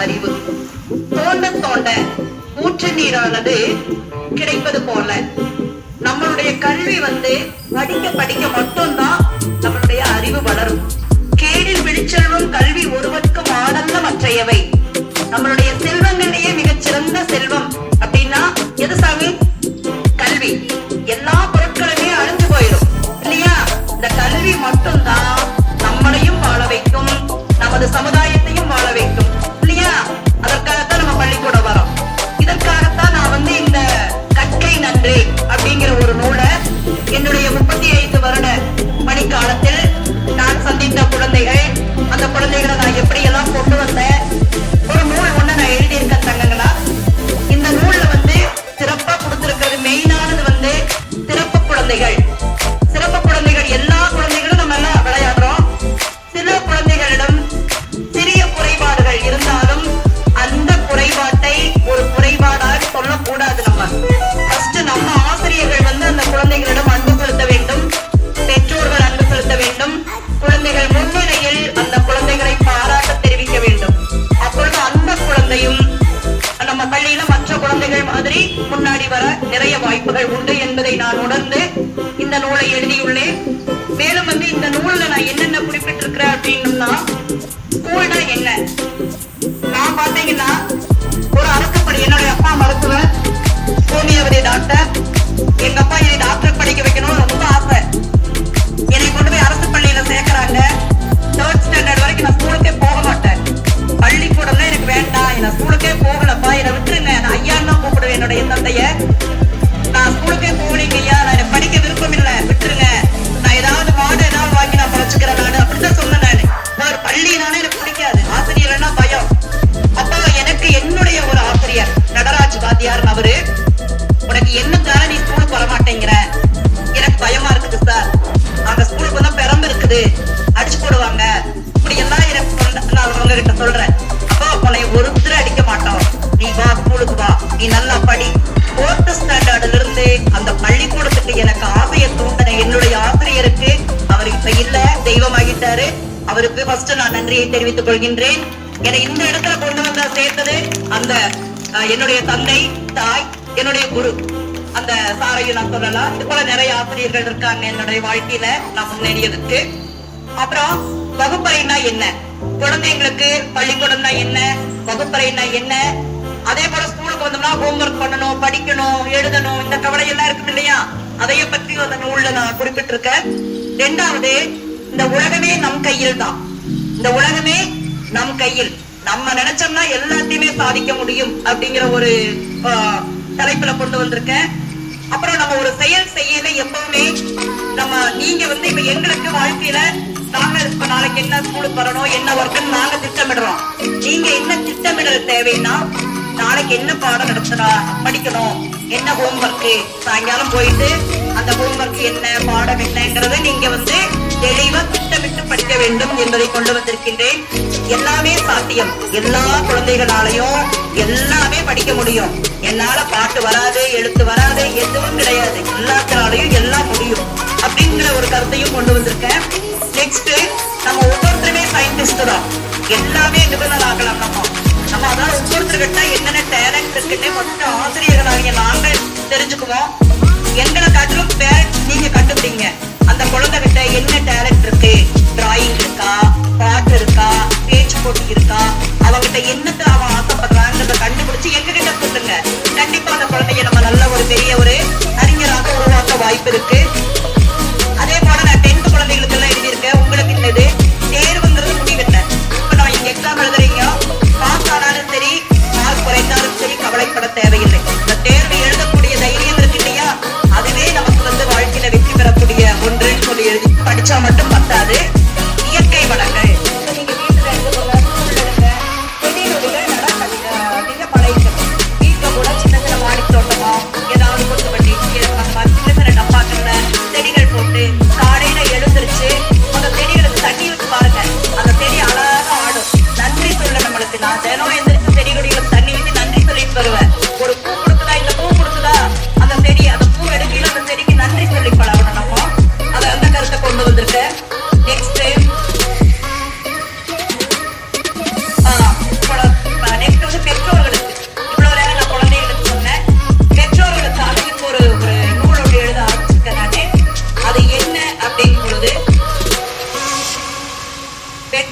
அறிவு தோண்ட தோண்ட ஊற்று நீரானது கிடைப்பது போல நம்மளுடைய கல்வி படிக்க படிக்க மட்டும்தான் நம்மளுடைய அறிவு வளரும். கேடில் விழிச்செல்வம் கல்வி ஒருவருக்கு மாடல்ல மற்றையவை. நம்மளுடைய செல்வங்களிலேயே மிகச்சிறந்த செல்வம் அப்படின்னா எது சாமி? கல்வி. எல்லா பொருட்களுமே அழிஞ்சு போயிடும் இல்லையா? இந்த கல்வி மட்டும்தான் நம்மளையும் வாழ வைக்கும், நமது சமுதாயத்தையும் வாழ வைக்கும் இல்லையா? அதற்காகத்தான் நம்ம பள்ளிக்கூடம் வரோம். இதற்காகத்தான் நான் இந்த கற்கை நன்றே அப்படிங்கிற ஒரு நூலை என்னுடைய 35 வருட பணிக்காலத்தில் நான் சந்தித்த குழந்தைகள், அந்த குழந்தைகளை நான் எப்படியெல்லாம் கொண்டு வந்தேன், ஒரு நூல் ஒண்ணு நான் எழுதியிருக்கேன் தங்கங்களா. இந்த நூல்ல சிறப்பா கொடுத்திருக்கிறது மெயினானது சிறப்பு குழந்தைகள். சிறப்பு குழந்தைகள் எல்லா குழந்தைகளும் நம்ம எல்லாம் விளையாடுறோம். சில குழந்தைகளிடம் சிறிய குறைபாடுகள் இருந்தாலும் அந்த குறைபாட்டை ஒரு குறைபாடாக சொல்லக்கூடாது. நம்ம ஆசிரியர்கள் அந்த குழந்தைகளிடம் அன்பு செலுத்த வேண்டும், பெற்றோர்கள் அன்பு செலுத்த வேண்டும், குழந்தைகள் முன்னிலையில் அந்த குழந்தைகளை பாராட்ட தெரிவிக்க வேண்டும். அப்பொழுது அந்த குழந்தையும் நம்ம பள்ளியில மற்ற குழந்தைகள் மாதிரி முன்னாடி வர நிறைய வாய்ப்புகள் உண்டு என்பதை நான் உணர்ந்து இந்த நூலை எழுதியுள்ளேன். மேலும் இந்த நூல்ல நான் என்னென்ன குறிப்பிட்டிருக்கிறேன் அப்படின்னா, ஸ்கூல்னா என்ன? நான் பாத்தீங்கன்னா ஒரு அரசுப்படி, என்னுடைய அப்பா மருத்துவர், ஹோமியோபதி டாக்டர். எங்க அப்பா என்னை டாக்டர் படிக்க வைக்கணும்னு ரொம்ப ஆசை. என்னை கொண்டு போய் அரசு பள்ளியில சேர்க்கிறாங்க. 3rd ஸ்டாண்டர்ட் வரைக்கும் நான் ஸ்கூலுக்கே போக மாட்டேன். பள்ளிக்கூடம்னா எனக்கு வேண்டாம், நான் ஸ்கூலுக்கே போகலப்பா, என்னை விட்டுருங்க, நான் ஐயான்னு தான் கூப்பிடுவேன் என்னுடைய தந்தைய. நான் ஸ்கூலுக்கே போகலீங்க ஐயா, நான் எனக்கு படிக்க விருப்பம் இல்லை, விட்டுருங்க, நான் ஏதாவது மாடு ஏதாவது வாங்கி நான் பழச்சுக்கிறேன் நான் அப்படிதான் சொன்னேன். நான் ஒரு பள்ளினாலே எனக்கு பிடிக்காது, ஆசிரியர்னா பயம். அப்போ எனக்கு என்னுடைய ஒரு ஆசிரியர் நடராஜ் வாத்தியார், அவரு, உனக்கு என்னத்தால நீ ஸ்கூலுக்கு வர மாட்டேங்கிற? எனக்கு பயமா இருக்குது சார், அங்க ஸ்கூலுக்கு வந்தா பெரம்பு இருக்குது, அடிச்சு போடுவாங்க, இப்படி எல்லாம் எனக்கு நான் அவங்க கிட்ட சொல்றேன். அப்போ உன்னை ஒருத்தர் அடிக்க மாட்டோம், நீ வா ஸ்கூலுக்கு வா, நீ நல்லா படி. 4th ஸ்டாண்டர்ட்ல இருந்து அந்த பள்ளிக்கூடத்துக்கு எனக்கு ஆசையை தூண்டின என்னுடைய ஆசிரியருக்கு, அவர் இப்ப இல்ல, தெய்வமாகிட்டாரு, அவருக்கு ஃபர்ஸ்ட் நான் நன்றியை தெரிவித்துக் கொள்கின்றேன். என்னை இந்த இடத்துல கொண்டு வந்து சேர்த்தது அந்த என்னுடைய தந்தை, தாய், என்னுடைய குரு, அந்த சாரையும் நான் சொல்லலாம். இது போல நிறைய ஆசிரியர்கள் இருக்காங்க என்னுடைய வாழ்க்கையில நான் முன்னேறியதுக்கு. அப்புறம் வகுப்பறைனா என்ன, குழந்தைங்களுக்கு பள்ளிக்கூடம்னா என்ன, வகுப்பறைனா என்ன, அதே போல ஸ்கூலுக்கு வந்தோம்னா ஹோம்ஒர்க் பண்ணணும், படிக்கணும், எழுதணும், இந்த கவலை எல்லாம் இருக்குது இல்லையா? அதைய பற்றி அந்த நூல்ல நான் குறிப்பிட்டிருக்கேன். 2வது, இந்த உலகமே நம் கையில் தான். இந்த உலகமே நம் கையில், நம்ம நினைச்சோம்னா எல்லாத்தையுமே சாதிக்க முடியும் அப்படிங்கிற ஒரு தலைப்புல கொண்டு வந்திருக்கேன். அப்புறம் நம்ம ஒரு செயல் செய்யல எப்பவுமே நீங்க இப்ப எங்களுக்கு வாழ்க்கையில நாங்க இப்ப நாளைக்கு என்ன ஸ்கூலுக்கு வரணும், என்ன ஒர்க்குன்னு நாங்க திட்டமிடுறோம். நீங்க என்ன திட்டமிடல் தேவைன்னா, நாளைக்கு என்ன பாடம் நடத்துறா படிக்கணும், என்ன ஹோம்ஒர்க், சாயங்காலம் போயிட்டு அந்த ஹோம்ஒர்க் என்ன, பாடம் என்னங்கறத நீங்க தெளிவா திட்டமிட்டு படிக்க வேண்டும் என்பதை கொண்டு வந்திருக்கின்றேன். எல்லாமே சாத்தியம், எல்லா குழந்தைகளாலையும் எல்லாமே படிக்க முடியும். என்னால பாட்டு வராது, எழுத்து வராது, எதுவும் கிடையாது, எல்லாத்தினாலையும் எல்லாம் முடியும் அப்படிங்கிற ஒரு கருத்தையும் கொண்டு வந்திருக்கேன். நெக்ஸ்ட், நம்ம ஒவ்வொருத்தருமே சயின்டிஸ்ட் தான், எல்லாமே நிபுணர் ஆகலாம். நம்ம அதான் ஒவ்வொருத்தர்கிட்ட என்னென்ன டேலண்ட் இருக்குன்னு கொஞ்சம் ஆசிரியர்களாகிய நாங்கள் தெரிஞ்சுக்குவோம். எங்களை காட்டிலும் பேரண்ட்ஸ் நீங்க கண்டுபிடிங்க, அந்த குழந்தைகிட்ட என்ன டேலண்ட் இருக்கு, டிராயிங் இருக்கா, பாட்டு இருக்கா, பேச்சு போட்டி இருக்கா, அவங்கிட்ட என்னத்தை அவன் ஆசைப்படுறாங்கிறத கண்டுபிடிச்சு எங்க கிட்ட சொல்லுங்க. கண்டிப்பா அந்த குழந்தைய நம்ம நல்ல ஒரு பெரிய ஒரு அறிஞராக உருவாக்க வாய்ப்பு இருக்கு. அதே போல நான் 10th குழந்தைகளுக்கு எல்லாம் எழுதியிருக்கேன். உங்களுக்கு இந்த தேர்வுங்கிறது முடிவில்லை. இப்ப நான் இங்க எக்ஸாம் எழுதுறீங்க, பாஸ் ஆனாலும் சரி, மார்க் குறைந்தாலும் சரி, கவலைப்பட தேவையில்லை. இந்த தேர்வு எழுதக்கூடிய தைரியம் இருக்கு இல்லையா, அதுவே நமக்கு வாழ்க்கையில வெற்றி பெறக்கூடிய ஒன்றுன்னு சொல்லி எழுதி படிச்சா மட்டும் பத்தாது.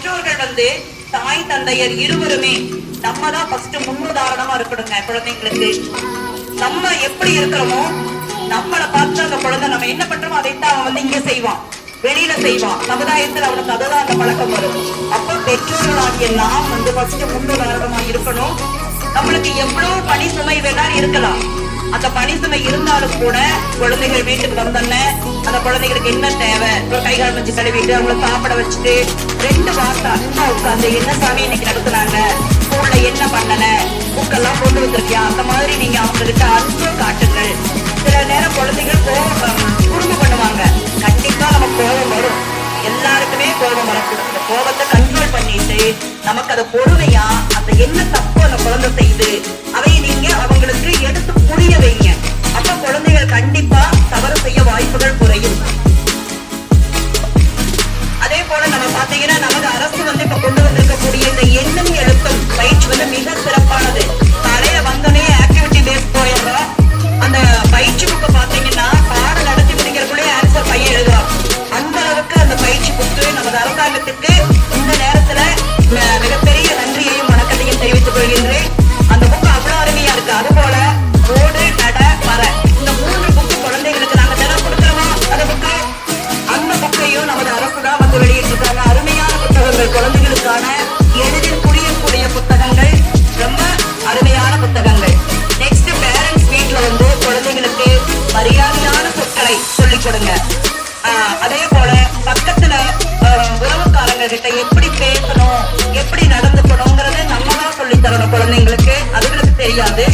பெற்றோர்கள் வந்து தாய் தந்தையர் இருவருமே நம்ம தான் ஃபர்ஸ்ட் முன்னுதாரணமா இருக்கணுங்க குழந்தைங்களுக்கு. நம்ம எப்படி இருக்கிறோமோ நம்மளை பார்த்து அந்த குழந்தை நம்ம என்ன பண்றோமோ அதைத்தான் அவன் வந்து இங்க செய்வான், வெளியில செய்வான். சமுதாயத்துல அவனுக்கு அதுதான் அந்த பழக்கம் வரும். அப்ப பெற்றோர்களாகிய நாம் வந்து ஃபர்ஸ்ட் முன்னுதாரணமா இருக்கணும். நம்மளுக்கு எவ்வளவு பணி சுமை வேணாலும் இருக்கலாம். அந்த பணி சுமை இருந்தாலும் கூட குழந்தைகள் வீட்டுக்கு வந்தோன்னே அந்த குழந்தைகளுக்கு என்ன தேவை, ஒரு கைகால் வச்சு கழுவிட்டு அவங்களை சாப்பிட வச்சுட்டு 2 வார்த்தை அன்பா உட்காந்து என்ன சாமி இன்னைக்கு நடத்துனாங்க, ஸ்கூல்ல என்ன பண்ணல, புக்கெல்லாம் கொண்டு வந்திருக்கியா, அந்த மாதிரி நீங்க அவங்க கிட்ட அன்பு காட்டுங்கள். சில நேரம் குழந்தைகள் குறும்பு பண்ணுவாங்க. கண்டிப்பா நம்ம கோபம் வரும், எல்லாருக்குமே கோபம் வரக்கூடாது. அந்த கோபத்தை கண்ட்ரோல் பண்ணிட்டு நமக்கு அதை பொறுமையா அந்த என்ன தப்பு அந்த குழந்தை செய்து அதை நீங்க அவங்களுக்கு எடுத்து புரிய வைங்க. அப்ப குழந்தைகள் கண்டிப்பா தவறு செய்ய வாய்ப்புகள் குறையும். அதே போல நம்ம பாத்தீங்கன்னா நமது அரசு வந்து இப்ப கொண்டு வந்திருக்கக்கூடிய இந்த எண்ணும் எழுத்தும் பயிற்சி வந்து மிக சிறப்பானது. காலையில வந்தோடனே ஆக்டிவிட்டி பேஸ் போயிடுறோம். அந்த பயிற்சி புக்கை பாத்தீங்கன்னா பாடம் நடத்தி முடிக்கிறக்குள்ளே ஆன்சர் பையன் எழுதுவான். அந்த அளவுக்கு அந்த பயிற்சி புக்கு நமது அரசாங்கத்துக்கு இந்த நேரத்துல மிகப்பெரிய நன்றியையும் வணக்கத்தையும் தெரிவித்துக் கொள்கின்றேன். அந்த புக்கு அவ்வளவு அருமையா இருக்கு. அது போல ஓடு நட மர இந்த 3 புக்கு குழந்தைகளுக்கு நாங்க தினம் கொடுக்கிறோமா அந்த புக்கு, அந்த புக்கையும் நமது அரசு தான் வந்து வெளியிட்டிருக்காங்க. அருமையான புத்தகங்கள், குழந்தைகளுக்கான எளிதில் புரியக்கூடிய புத்தகங்கள், ரொம்ப அருமையான புத்தகங்கள். நெக்ஸ்ட் பேரண்ட்ஸ் வீட்ல வந்து குழந்தைகளுக்கு மரியாதையான சொற்களை சொல்லிக் கொடுங்க. அதே போல பக்கத்துல உறவுக்காரங்க கிட்ட எப்படி பேசணும், எப்படி நடந்துக்கணுங்கிறது நம்ம தான் சொல்லி தரணும் குழந்தைங்களுக்கு. அதுகளுக்கு தெரியாது.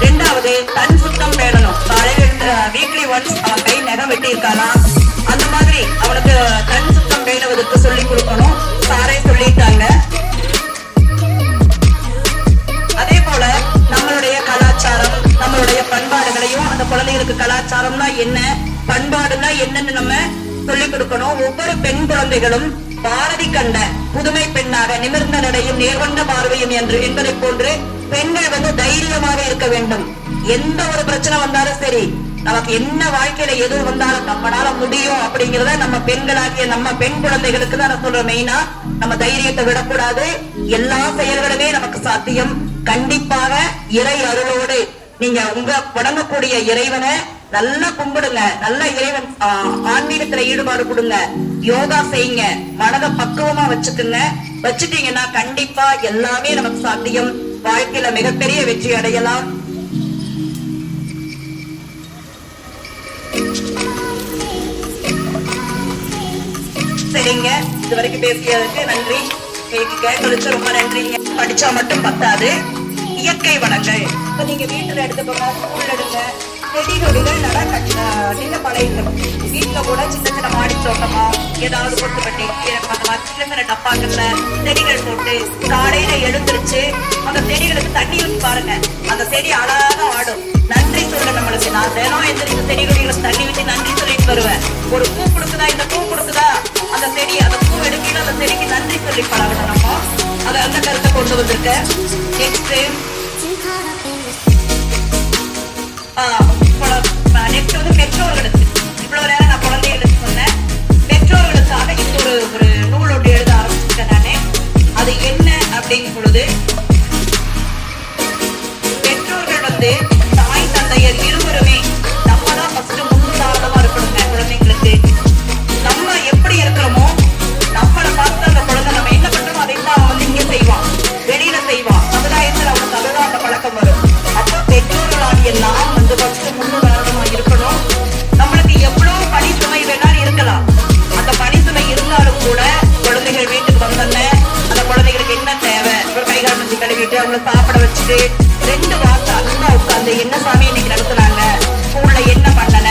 2வது தன் சுத்தம் பேணணும். காலையில வீக்லி ஒன்ஸ் அவன் கை நகம் வெட்டி இருக்கானா அந்த மாதிரி அவனுக்கு தன் சுத்தம் பேணுவதற்கு சொல்லி கொடுக்கணும். சாரே சொல்லிட்டாங்க. அதே போல நம்மளுடைய கலாச்சாரம், நம்மளுடைய பண்பாடுகளையும் அந்த குழந்தைகளுக்கு கலாச்சாரம்னா என்ன, பண்பாடுனா என்னன்னு நம்ம சொல்லிக் கொடுக்கணும். ஒவ்வொரு பெண் குழந்தைகளும் பாரதி கண்ட புதுமை பெண்ணாக நிமிர்ந்த நடையும் நேர்கொண்ட பார்வையும் என்று என்பதை போன்று பெண்கள் வந்து தைரியமாக இருக்க வேண்டும். எந்த ஒரு பிரச்சனை வந்தாலும் சரி, நமக்கு என்ன வாழ்க்கையில எது வந்தாலும் நம்மளால முடியும் அப்படிங்கிறத நம்ம பெண்களாகிய நம்ம பெண் குழந்தைகளுக்கு தான் நான் சொல்றேன். மெயினா நம்ம தைரியத்தை விடக்கூடாது. எல்லா செயல்களுமே நமக்கு சாத்தியம். கண்டிப்பாக இறை அருளோடு நீங்க உங்க வணங்கக்கூடிய இறைவனை நல்லா கும்பிடுங்க. நல்ல இறைவன் ஆன்மீகத்துல ஈடுபாடு கொடுங்க. யோகா செய்யுங்க. மனதை பக்குவமா வச்சுக்குங்க. வச்சுட்டீங்கன்னா கண்டிப்பா எல்லாமே நமக்கு சாத்தியம். வாழ்க்கையில மிகப்பெரிய வெற்றி அடையலாம். சரிங்க, இதுவரைக்கும் பேசியதுக்கு நன்றி. கேட்கறதுக்கு ரொம்ப நன்றிங்க. படிச்சா மட்டும் பத்தாது, இயற்கை வளங்கள் இப்ப நீங்க வீட்டுல எடுத்துக்கோங்க, ஸ்கூல்ல எடுங்க, செடி கொடிகள் நல்லா நில பழகிக்கணும். வீட்டுல கூட சின்ன சின்ன மாடி தோட்டமா ஏதாவது கொத்து கட்டி அந்த மாதிரி சின்ன சின்ன டப்பாக்கள்ல செடிகள் போட்டு காலையில எழுந்திருச்சு அந்த செடிகளுக்கு தண்ணி ஊற்றி பாருங்க. அந்த செடி அழகா ஆடும். நன்றி சொல்ல நம்மளுக்கு. நான் தினம் எந்திரிச்சு செடி கொடிகளுக்கு தண்ணி ஊற்றி நன்றி சொல்லிட்டு வருவேன். ஒரு பூ கொடுக்குதா, இந்த பூ கொடுக்குதா, அந்த செடி அந்த பூ எடுக்கணும், அந்த செடிக்கு நன்றி சொல்லி பழகணும். நம்ம அதை அந்த கருத்தை கொண்டு வந்திருக்கேன். நெக்ஸ்ட் வந்து பெற்றோர்களுக்கு, இவ்வளவு நேரம் நான் குழந்தைகளுக்கு சொன்னேன். பெற்றோர்களுக்காக இது ஒரு நூல் ஒன்று எழுத ஆரம்பிச்சிருக்கேன் நானே. அது என்ன அப்படிங்கும் பொழுது, பெற்றோர்கள் வந்து தாய் தந்தையர் இருவருமே நம்ம தான் ஃபர்ஸ்ட் முன்னுதாரணமா இருக்கணுங்க குழந்தைங்களுக்கு. நம்ம எப்படி இருக்கிறோமோ நம்மளை பார்த்து அந்த குழந்தை நம்ம என்ன பண்றோமோ அதைத்தான் அவன் வந்து இங்க செய்வான், வெளியில செய்வான். சமுதாயத்தில் அவனுக்கு அதுதான் அந்த பழக்கம் வரும். அப்ப பெற்றோர்களாகிய நாம் வந்து ஃபர்ஸ்ட் முன்னுதாரணமா இருக்கணும். நம்மளுக்கு எவ்வளவு பணி சுமை வேணாலும் இருக்கலாம். அந்த பணி சுமை இருந்தாலும் கூட குழந்தைகள் வீட்டுக்கு வந்தோன்னே அந்த குழந்தைகளுக்கு என்ன தேவை, ஒரு கைகால் வச்சு கழுவிட்டு அவங்களை சாப்பிட வச்சுட்டு 2 வார்த்தை அன்பா உட்காந்து என்ன சாமி இன்னைக்கு நடத்துனாங்க, ஸ்கூல்ல என்ன பண்ணல,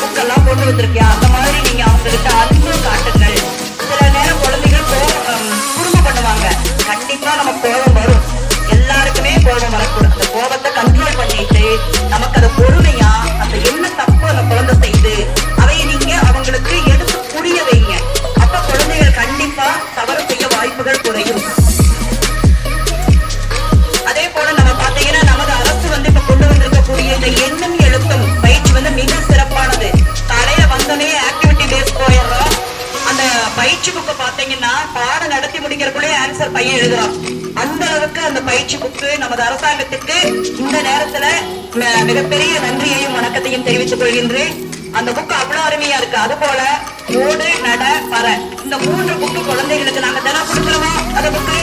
புக்கெல்லாம் கொண்டு வந்திருக்கியா, அந்த மாதிரி நீங்க அவங்க கிட்ட அன்பு காட்டுங்கள். சில நேரம் குழந்தைகள் குறும்பு பண்ணுவாங்க. கண்டிப்பா நமக்கு கோபம் வரும். எல்லாருக்குமே கோபம் வரக்கூடாது. அந்த கோபத்தை கண்ட்ரோல் பண்ணிட்டு நமக்கு அதை பொறுமையா அந்த என்ன தப்பு அந்த குழந்தை செய்து அதை நீங்க அவங்களுக்கு எடுத்து புரிய வைங்க. அப்ப குழந்தைகள் கண்டிப்பா தவறு செய்ய வாய்ப்புகள் குறையும். அதே போல நம்ம பாத்தீங்கன்னா நமது அரசு வந்து இப்ப கொண்டு வந்திருக்கக்கூடிய புக்கை பாத்தீங்கன்னா பாடம் நடத்தி முடிக்கிறதுக்குள்ளே ஆன்சர் பையன் எழுதுறான். அந்த அளவுக்கு அந்த பயிற்சி புக்கு நமது அரசாங்கத்துக்கு இந்த நேரத்துல மிகப்பெரிய நன்றியையும் வணக்கத்தையும் தெரிவித்துக் கொள்கின்றேன். அந்த புக்கு அவ்வளவு அருமையா இருக்கு. அது போல ஓடு நட பற இந்த 3 புக்கு குழந்தைகளுக்கு நாங்க தினம் கொடுக்கிறோமா அந்த புக்கு,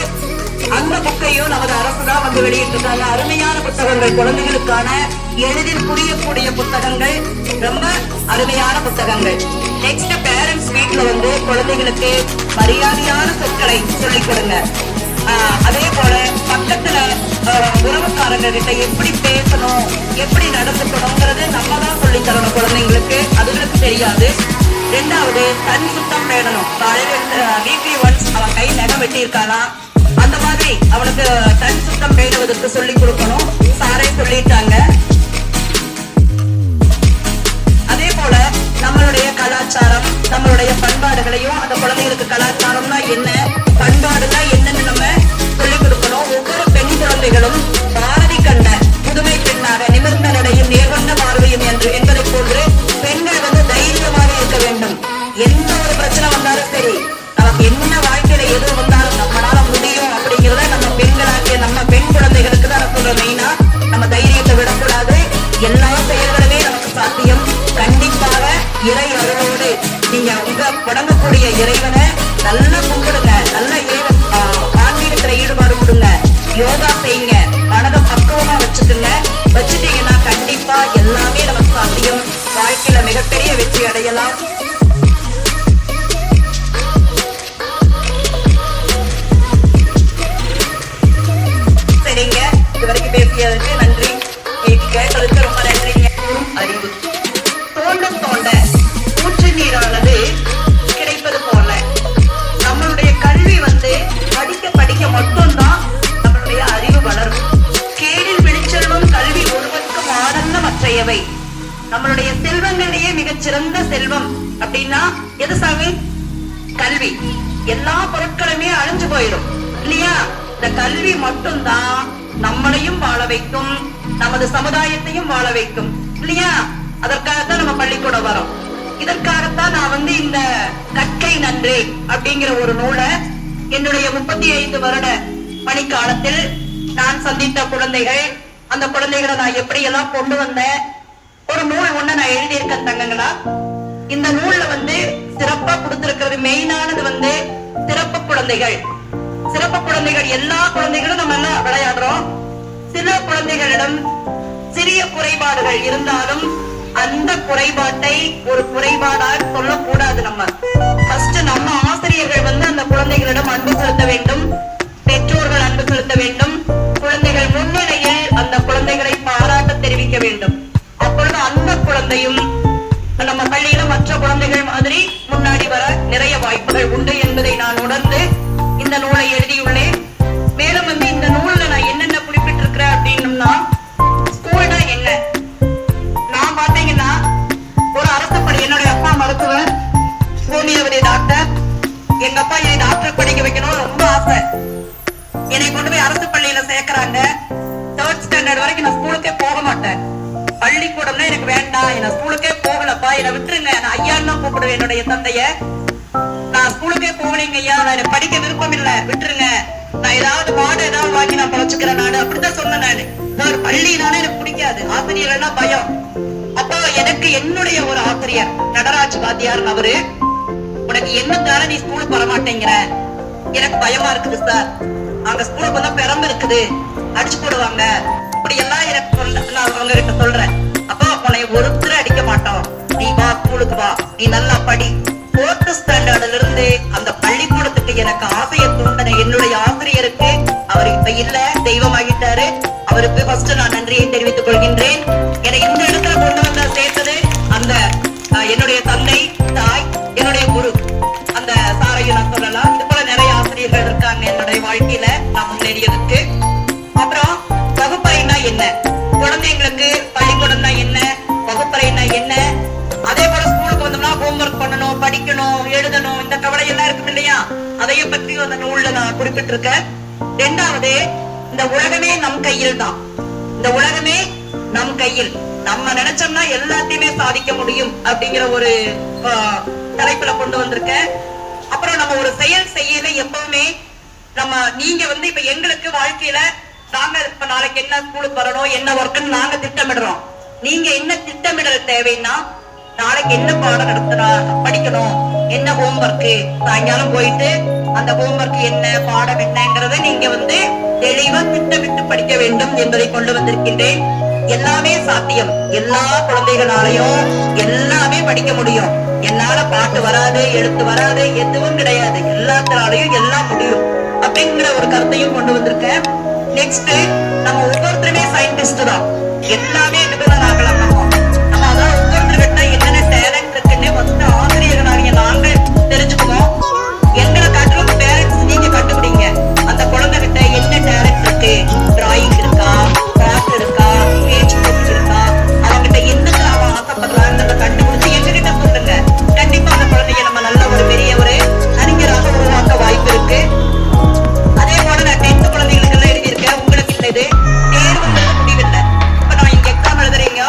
அந்த புக்கையும் நமது அரசுதான் வந்து வெளியிட்டிருக்காங்க. அருமையான புத்தகங்கள், குழந்தைகளுக்கான எளிதில் புரியக்கூடிய புத்தகங்கள், ரொம்ப அருமையான புத்தகங்கள். நெக்ஸ்ட் பேரண்ட்ஸ் வீட்டுல வந்து குழந்தைகளுக்கு மரியாதையான சொற்களை சொல்லிக் கொடுங்க. அதே போல பக்கத்துல உறவுக்காரங்க கிட்ட எப்படி பேசணும், எப்படி நடந்துக்கணுங்கிறது நம்ம தான் சொல்லி தரணும் குழந்தைங்களுக்கு. அதுகளுக்கு தெரியாது. 2வது தன் சுத்தம் பேணணும். காலையில வீக்லி ஒன்ஸ் அவன் கை நகம் வெட்டி இருக்கானா அந்த மாதிரி அவனுக்கு தன் சுத்தம் பேணுவதற்கு சொல்லி கொடுக்கணும். சாரே சொல்லிட்டாங்க. அதே போல நம்மளுடைய கலாச்சாரம், நம்மளுடைய பண்பாடுகளையும் அந்த குழந்தைகளுக்கு கலாச்சாரம்னா என்ன, பண்பாடுனா என்னன்னு நம்ம சொல்லிக் கொடுக்கணும். ஒவ்வொரு பெண் குழந்தைகளும் பாரதி கண்ட புதுமை பெண்ணாக நிமிர்ந்த நடையும் நேர்வந்த பார்வையும் என்று என்பதை போன்று பெண்கள் வந்து தைரியமாக இருக்க வேண்டும். எந்த ஒரு பிரச்சனை வந்தாலும் சரி, நமக்கு என்ன வாழ்க்கையில எது வந்தாலும் நம்மளால முடியும் அப்படிங்கிறத நம்ம பெண்களாகிய நம்ம பெண் குழந்தைகளுக்கு தான் சொல்றோம். மெயினா நம்ம தைரியத்தை விடக்கூடாது. எல்லா செயல்களுமே நமக்கு சாத்தியம். கண்டிப்பாக இறை அருளோடு நீங்க உங்க புடங்கக்கூடிய இறைவனை நல்லா கும்பிடுங்க. நல்ல இறைவன் ஆன்மீகத்துல ஈடுபாடு கொடுங்க. யோகா செய்யுங்க. மனதை பக்குவமா வச்சுக்குங்க. வச்சுட்டீங்கன்னா கண்டிப்பா எல்லாமே நமக்கு சாத்தியம். வாழ்க்கையில மிகப்பெரிய வெற்றி அடையலாம். சரிங்க, இதுவரைக்கும் பேசியதற்கு நன்றி. கேட்டதுக்கு ரொம்ப நன்றிங்க. அறிவு தோண்ட தோண்ட ஊற்று நீரானது கிடைப்பது போல நம்மளுடைய கல்வி வந்து படிக்க படிக்க மட்டும்தான் நம்மளுடைய அறிவு வளரும். கேடில் விழிச்செல்வம் கல்வி ஒருவருக்கு மாறல்ல மற்றையவை. நம்மளுடைய செல்வங்களிலேயே மிகச்சிறந்த செல்வம் அப்படின்னா எது சாமி? கல்வி. எல்லா பொருட்களுமே அழிஞ்சு போயிடும் இல்லையா? இந்த கல்வி மட்டும்தான் நம்மளையும் வாழ வைக்கும், நமது சமுதாயத்தையும் வாழ வைக்கும் இல்லையா? அதற்காகத்தான் நம்ம பள்ளிக்கூடம் வரோம். இதற்காகத்தான் நான் வந்து இந்த கற்கை நன்றே அப்படிங்கிற ஒரு நூலை என்னுடைய 35 வருட பணிக்காலத்தில் நான் சந்தித்த குழந்தைகள், அந்த குழந்தைகளை நான் எப்படி எல்லாம் கொண்டு வந்தேன். ஒரு நூல் ஒண்ணு நான் எழுதியிருக்கேன் தங்கங்களா. இந்த நூல்ல வந்து சிறப்பா கொடுத்திருக்கிறது மெயினானது வந்து சிறப்பு குழந்தைகள். சிறப்பு குழந்தைகள் எல்லா குழந்தைகளும் நம்ம எல்லாம் விளையாடுறோம். சில குழந்தைகளிடம் சிறிய குறைபாடுகள் இருந்தாலும் அந்த குறைபாட்டை ஒரு குறைபாடாக சொல்லக்கூடாது. நம்ம ஃபர்ஸ்ட் நம்ம ஆசிரியர்கள் வந்து அந்த குழந்தைகளிடம் அன்பு செலுத்த வேண்டும். பெற்றோர்கள் அன்பு செலுத்த வேண்டும். குழந்தைகள் முன்னிலையில் அந்த குழந்தைகளை பாராட்ட தெரிவிக்க வேண்டும். அப்பொழுது அந்த குழந்தையும் நம்ம பள்ளியில மற்ற குழந்தைகள் மாதிரி முன்னாடி வர நிறைய வாய்ப்புகள் உண்டு என்பதை நான் உணர்ந்து இந்த நூலை எழுதியுள்ளேன். மேலும் வந்து இந்த நூல்ல நான் என்னென்ன குறிப்பிட்டிருக்கிறேன் அப்படின்னா, ஸ்கூல்னா என்ன, நான் பாத்தீங்கன்னா ஒரு அரசு பள்ளி. என்னுடைய அப்பா மருத்துவர், ஹோமியோபதி டாக்டர். எங்க அப்பா என்னை டாக்டர் படிக்க வைக்கணும் ரொம்ப ஆசை. என்னை கொண்டு போய் அரசு பள்ளியில சேர்க்கிறாங்க. 3rd ஸ்டாண்டர்ட் வரைக்கும் நான் ஸ்கூலுக்கே போக மாட்டேன். பள்ளிக்கூடம்னா எனக்கு வேண்டாம், என்ன ஸ்கூலுக்கே போகலப்பா, என்னை விட்டுருங்க, நான் ஐயான்னு தான் கூப்பிடுவேன் என்னுடைய தந்தைய. நான் ஸ்கூலுக்கே போகலைங்க ஐயா, நான் எனக்கு படிக்க விருப்பம் இல்ல, விட்டுருங்க, நான் ஏதாவது மாடு ஏதாவது வாங்கி நான் பழச்சுக்கிறேன் நானு, அப்படித்தான் சொன்னேன் நானு. நான் பள்ளினாலே எனக்கு பிடிக்காது, ஆசிரியர்னா பயம். அப்போ எனக்கு என்னுடைய ஒரு ஆசிரியர் நடராஜ் வாத்தியார், அவரு உனக்கு என்னத்தால நீ ஸ்கூலுக்கு வரமாட்டேங்கிற, எனக்கு பயமா இருக்குது சார், அங்க ஸ்கூலுக்கு வந்தா பெரம்பு இருக்குது, அடிச்சு போடுவாங்க, இப்படி எல்லாம் எனக்கு நான் அவங்க கிட்ட சொல்றேன். அப்போ உன்னை ஒருத்தர் அடிக்க மாட்டோம், நீ வா ஸ்கூலுக்கு வா, நீ நல்லா படி. 4th ஸ்டாண்டர்ட்ல இருந்து அந்த பள்ளிக்கூடத்துக்கு எனக்கு ஆசையை தூண்டின என்னுடைய ஆசிரியருக்கு, அவர் இப்ப இல்ல, தெய்வமாகிட்டாரு, அவருக்கு ஃபர்ஸ்ட் நான் நன்றியை தெரிவித்துக் கொள்கின்றேன். என்னை இந்த இடத்துல கொண்டு வந்து சேர்த்தது அந்த என்னுடைய தந்தை, தாய், என்னுடைய குரு, அந்த சாரையும் நான் சொல்லலாம். இது போல நிறைய ஆசிரியர்கள் இருக்காங்க என்னுடைய வாழ்க்கையில நான் முன்னேறியதுக்கு. அப்புறம் வகுப்பறைனா என்ன, குழந்தைங்களுக்கு பள்ளிக்கூடம்னா என்ன, வகுப்பறைனா என்ன, அதே போல ஸ்கூலுக்கு வந்தோம்னா ஹோம்ஒர்க் பண்ணணும், படிக்கணும், எழுதணும், இந்த கவலை எல்லாம் இருக்கு இல்லையா, அதைய பற்றி அந்த நூல்ல நான் குறிப்பிட்டிருக்கேன். 2வது, இந்த உலகமே நம் கையில் தான். இந்த உலகமே நம் கையில், நம்ம நினைச்சோம்னா எல்லாத்தையுமே சாதிக்க முடியும் அப்படிங்கிற ஒரு தலைப்புல கொண்டு வந்திருக்கேன். அப்புறம் நம்ம ஒரு செயல் செய்யல எப்பவுமே நம்ம நீங்க வந்து இப்ப எங்களுக்கு வாழ்க்கையில நாங்க இப்ப நாளைக்கு என்ன ஸ்கூலுக்கு வரணும் என்ன ஒர்க்குன்னு நாங்க திட்டமிடுறோம். நீங்க என்ன திட்டமிடல் தேவைன்னா நாளைக்கு என்ன பாடம் நடத்தினா படிக்கணும், என்ன ஹோம்ஒர்க், சாயங்காலம் போயிட்டு அந்த ஹோம்ஒர்க் என்ன பாடம் என்னங்கறத நீங்க வந்து தெளிவா திட்டமிட்டு படிக்க வேண்டும் என்பதை கொண்டு வந்திருக்கின்றேன். எல்லாமே சாத்தியம். எல்லா குழந்தைகளாலையும் எல்லாமே படிக்க முடியும். என்னால பாட்டு வராது, எழுத்து வராது, எதுவும் கிடையாது. எல்லாத்தினாலையும் எல்லாம் முடியும் அப்படிங்கிற ஒரு கருத்தையும் கொண்டு வந்திருக்கேன். நெக்ஸ்ட், நம்ம ஒவ்வொருத்தருமே சயின்டிஸ்ட் தான். எல்லாமே நிபுணர் ஆகலாம். நம்ம அதான் ஒவ்வொருத்தர்கிட்ட என்னென்ன டேலண்ட் இருக்குன்னு வந்து ஆசிரியர்களாகிய நாங்கள் தெரிஞ்சுக்குவோம். எங்களை காட்டிலும் பேரண்ட்ஸ் நீங்க கண்டுபிடிங்க. அந்த குழந்தைகிட்ட என்ன டேலண்ட் இருக்கு, டிராயிங் இருக்கா, கிராஃப்ட் இருக்கா, பேச்சு போட்டி இருக்கா, அவங்கிட்ட என்னது அவன் ஆசைப்படுறாங்கிறத கண்டுபிடிச்சு எங்ககிட்ட சொல்லுங்க. கண்டிப்பா அந்த குழந்தைய நம்ம நல்ல ஒரு பெரிய ஒரு அறிஞராக உருவாக்க வாய்ப்பு இருக்கு. அதே போல நான் 10th குழந்தைகளுக்கு எல்லாம் எழுதியிருக்கேன். உங்களுக்கு இல்லை, இது தேர்வுங்கிறது முடிவில்லை. இப்ப நான் இங்க எக்ஸாம் எழுதுறீங்க,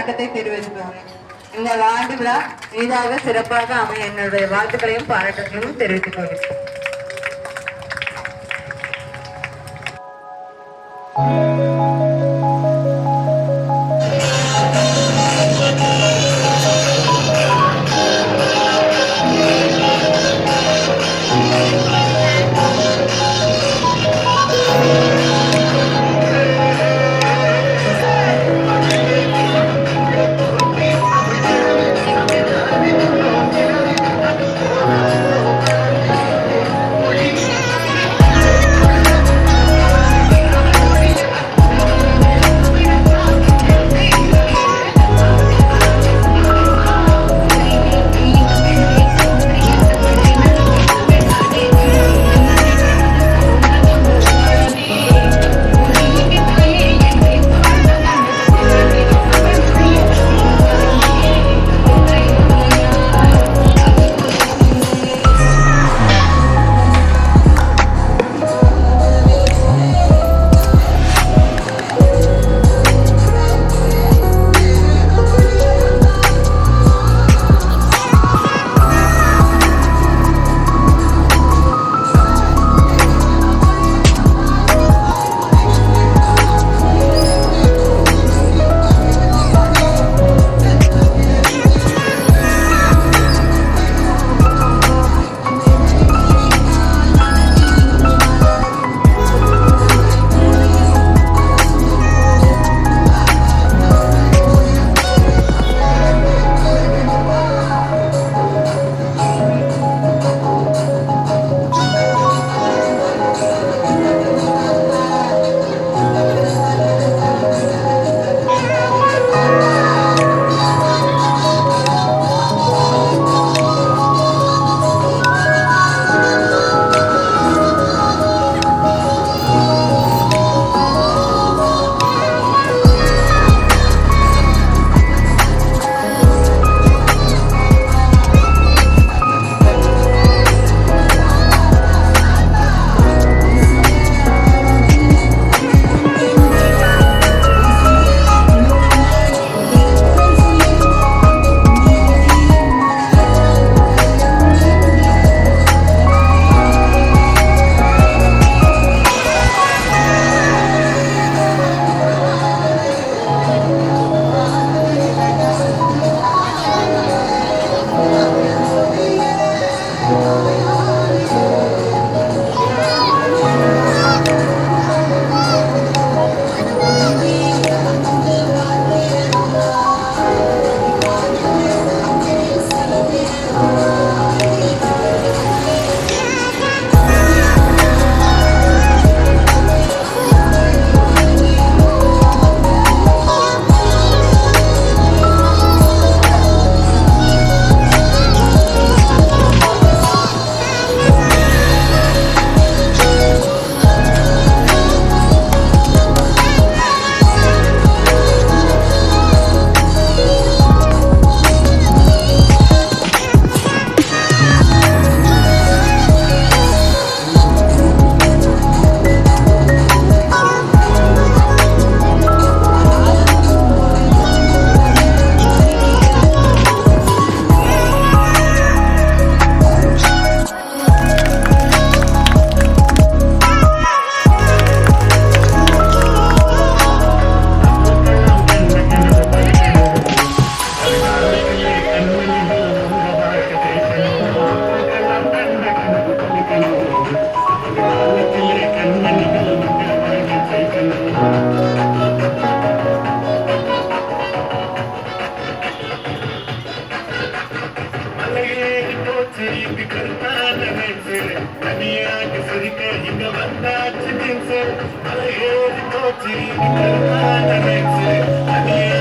வணக்கத்தை தெரிவித்துள்ளோம். இந்த ஆண்டு விழா இனிதாக சிறப்பாக அமைய என்னுடைய வாழ்த்துக்களையும் பாராட்டுகளையும் தெரிவித்துக் கொள்கிறேன். Thank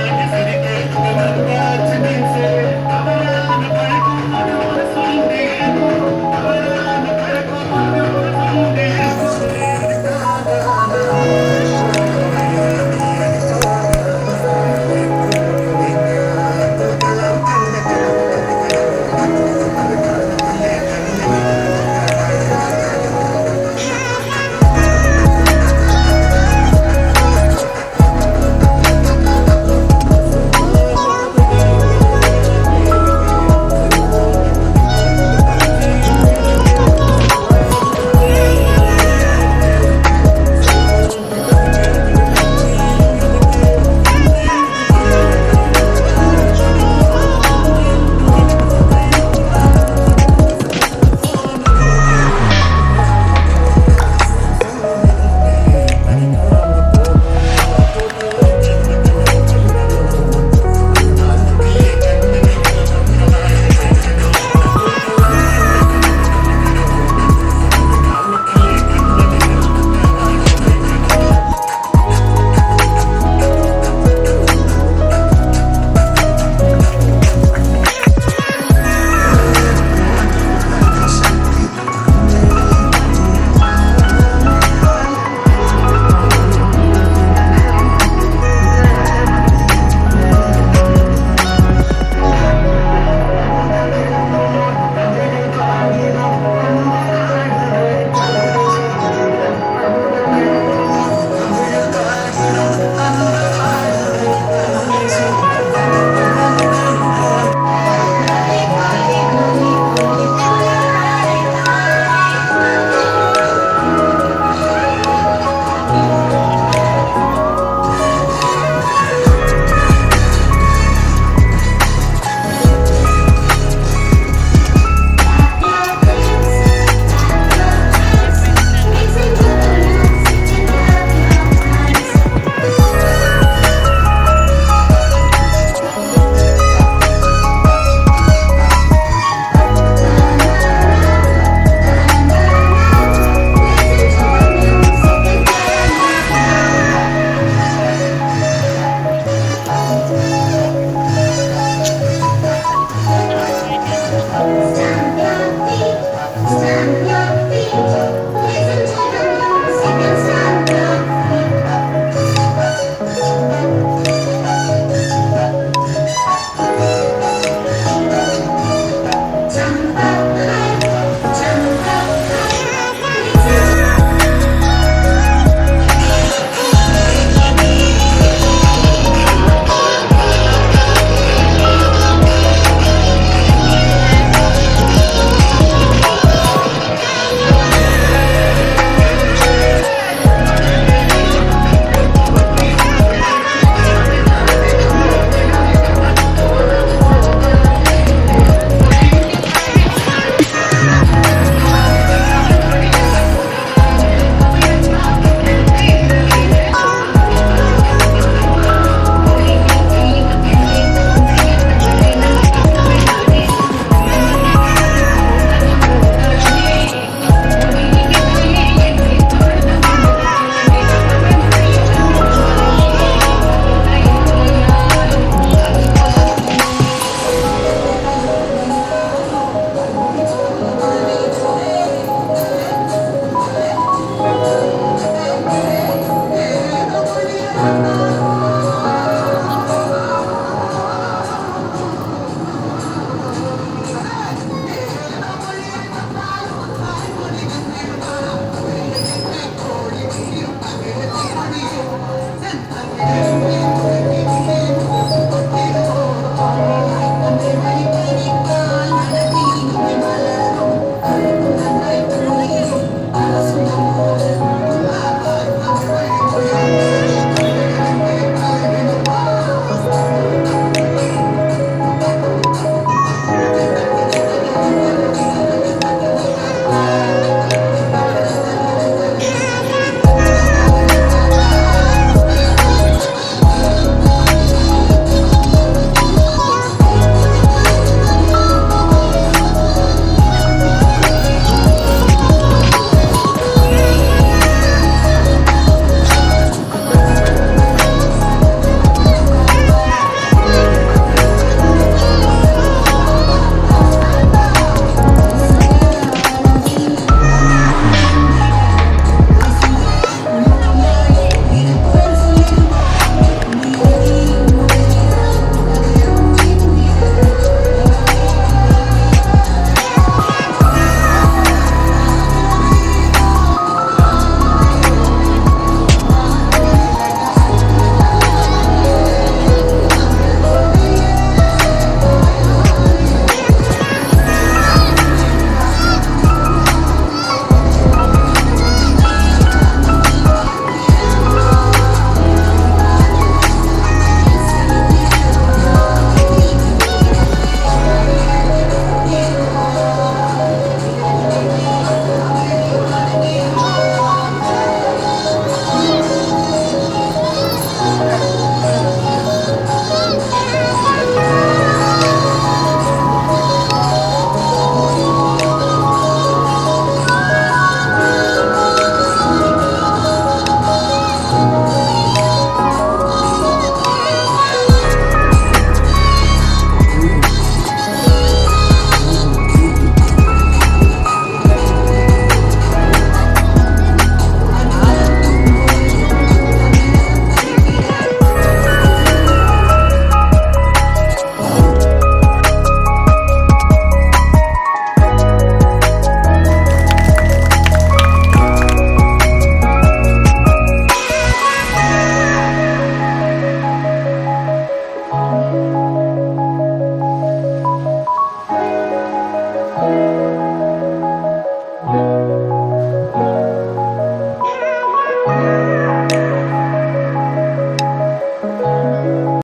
you.